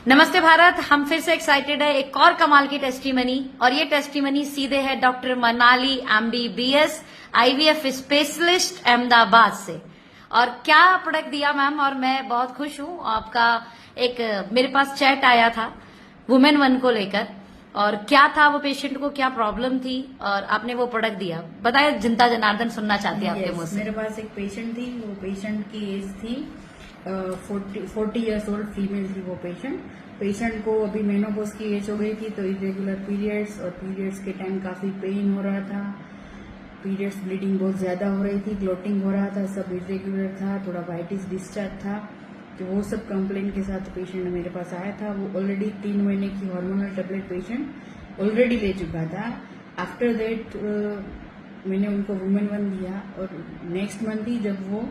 नमस्ते भारत, हम फिर से एक्साइटेड है एक और कमाल की टेस्टिमनी। और ये टेस्टिमनी सीधे है doctor Manali MBBS IVF specialist Ahmedabad से। और क्या प्रोडक्ट दिया मैम, और मैं बहुत खुश हूँ। आपका एक मेरे पास चैट आया था वुमेन वन को लेकर, और क्या था वो पेशेंट को क्या प्रॉब्लम थी, और आपने वो प्रोडक्ट दिया। बताए, जनता जनार्दन सुनना चाहती है आपके मुंह से। मेरे पास एक पेशेंट थी, वो पेशेंट की एज थी 40 इयर्स ओल्ड फीमेल थी वो पेशेंट को अभी मेनोपॉज की एज हो गई थी, तो इरेगुलर पीरियड्स और पीरियड्स के टाइम काफी पेन हो रहा था, पीरियड्स ब्लीडिंग बहुत ज्यादा हो रही थी, ग्लोटिंग हो रहा था, सब इरेगुलर था, थोड़ा वाइटिस डिस्चार्ज था। तो वो सब कंप्लेन के साथ पेशेंट मेरे पास आया था। वो ऑलरेडी 3 महीने की हार्मोनल टेबलेट पेशेंट ऑलरेडी ले चुका था। आफ्टर दैट मैंने उनको वुमेन वन दिया, और नेक्स्ट मंथ ही जब वो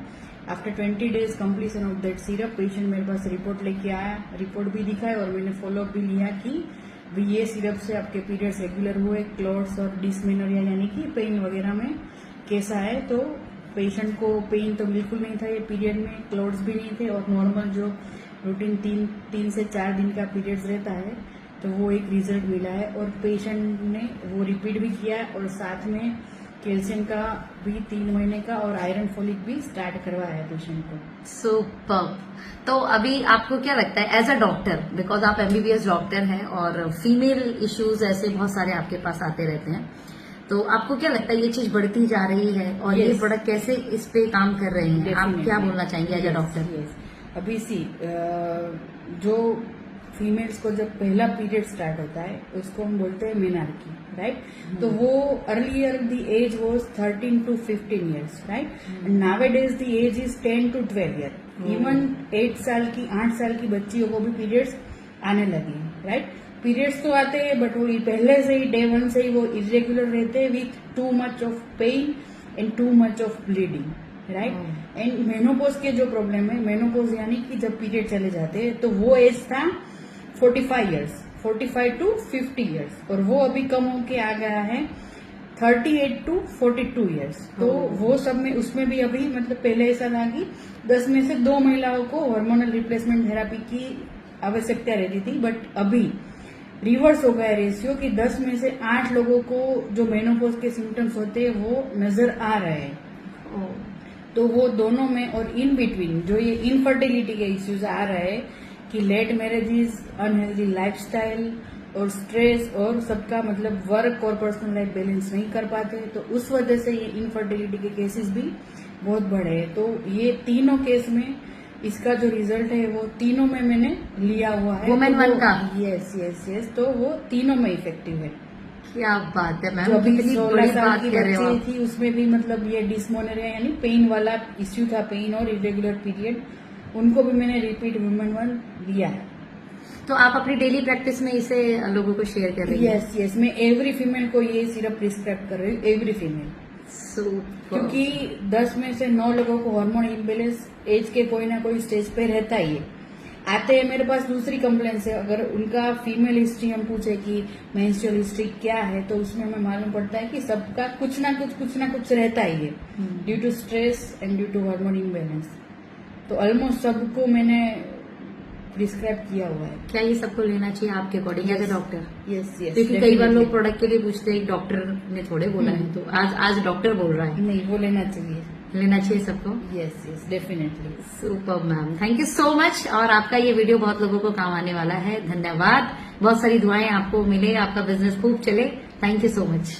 after 20 days completion of that syrup patient मेरे पास रिपोर्ट लेके आया, रिपोर्ट भी दिखाए और मैंने फॉलोअप भी लिया कि भी ये सिरप से आपके पीरियड्स रेगुलर हुए, क्लॉट्स और डिसमेनोरिया यानी कि पेन वगैरह में कैसा है। तो पेशेंट को पेन तो बिल्कुल नहीं था ये पीरियड में, क्लॉट्स भी नहीं थे, और नॉर्मल जो रूटीन 3 से 4 दिन का पीरियड्स रहता है, तो वो एक रिजल्ट मिला है। और पेशेंट ने वो रिपीट भी किया है, और साथ में कैल्शियम का भी 3 महीने का और आयरन फोलिक भी स्टार्ट करवाया है पेशेंट को। सुपर। तो अभी आपको क्या लगता है एज अ डॉक्टर, बिकॉज आप MBBS डॉक्टर हैं और फीमेल इश्यूज ऐसे बहुत सारे आपके पास आते रहते हैं, तो आपको क्या लगता है ये चीज बढ़ती जा रही है, और ये प्रोडक्ट कैसे इस पे काम कर रहे हैं? आप क्या बोलना चाहेंगे एज अ डॉक्टर? अभी जो फीमेल्स को जब पहला पीरियड स्टार्ट होता है उसको हम बोलते हैं मेनार्की, राइट? तो वो earlier the age was 13 to 15 years, right? Nowadays the age is 10 to 12 year। Even 8 साल की बच्चियों को भी पीरियड्स आने लगे, राइट? पीरियड्स तो आते हैं, बट वो पहले से ही डे 1 से ही वो इरेगुलर रहते हैं with too much of pain and too much of bleeding, right? And menopause के जो प्रॉब्लम है, मेनोपॉज यानी कि जब पीरियड चले जाते हैं, तो वो एज था 45 years, 45 to 50 years, और वो अभी कम होके आ गया है 38 to 42 years। तो वो सब में उसमें भी अभी मतलब पहले ऐसा था कि 10 में से 2 महिलाओं को हार्मोनल रिप्लेसमेंट थेरापी की आवश्यकता रहती थी, बट अभी रिवर्स हो गया रेशियो कि 10 में से 8 लोगों को जो मेनोपॉज के सिम्टम्स होते हैं वो नजर आ रहे हैं। तो वो दोनों में और इन बिटवीन जो ये इनफर्टिलिटी के इश्यूज आ रहे हैं कि लेट मैरिजेस, अनहेल्दी लाइफस्टाइल और स्ट्रेस, और सबका मतलब वर्क और पर्सनल लाइफ बैलेंस नहीं कर पाते, तो उस वजह से ये इनफर्टिलिटी के केसेस भी बहुत बढ़े हैं। तो ये तीनों केस में इसका जो रिजल्ट है वो तीनों में मैंने लिया हुआ है, वुमेन वन का। यस, तो वो तीनों में इफेक्टिव है। क्या बात है मैम, जो अभी कितनी 16 बड़ी साल बात की कर रहे हो बच्ची थी उसमें भी मतलब ये डिसमोनेरिया यानी पेन वाला इश्यू था, पेन और इरेगुलर पीरियड, उनको भी मैंने रिपीट वुमेन वन दिया है। तो आप अपनी डेली प्रैक्टिस में इसे लोगों को शेयर कर रही हैं? यस, मैं एवरी फीमेल को ये सिरप प्रिस्क्राइब कर रही हूँ, एवरी फीमेल। क्योंकि 10 में से 9 लोगों को हार्मोन इम्बेलेंस एज के कोई ना कोई स्टेज पे रहता ही है। आते हैं मेरे पास दूसरी कंप्लेन से, अगर उनका फीमेल हिस्ट्री हम पूछे कि मेंस्ट्रुअल हिस्ट्री क्या है, तो उसमें हमें मालूम पड़ता है कि सबका कुछ ना कुछ रहता ही है, due to stress and due to hormone imbalance. तो ऑलमोस्ट सबको मैंने प्रिस्क्राइब किया हुआ है। क्या ये सबको लेना चाहिए आपके according age a doctor? Yes, क्योंकि कई बार लोग प्रोडक्ट के लिए पूछते हैं, डॉक्टर ने थोड़े बोला है, तो आज डॉक्टर बोल रहा है। नहीं, वो लेना चाहिए सबको। Yes, definitely. Super ma'am, thank you so much. और आपका ये वीडियो बहुत लोगों को काम आने वाला है। धन्यवाद। बहुत सारी दुआएं आपको मिले, आपका बिजनेस खूब चले। Thank you so much.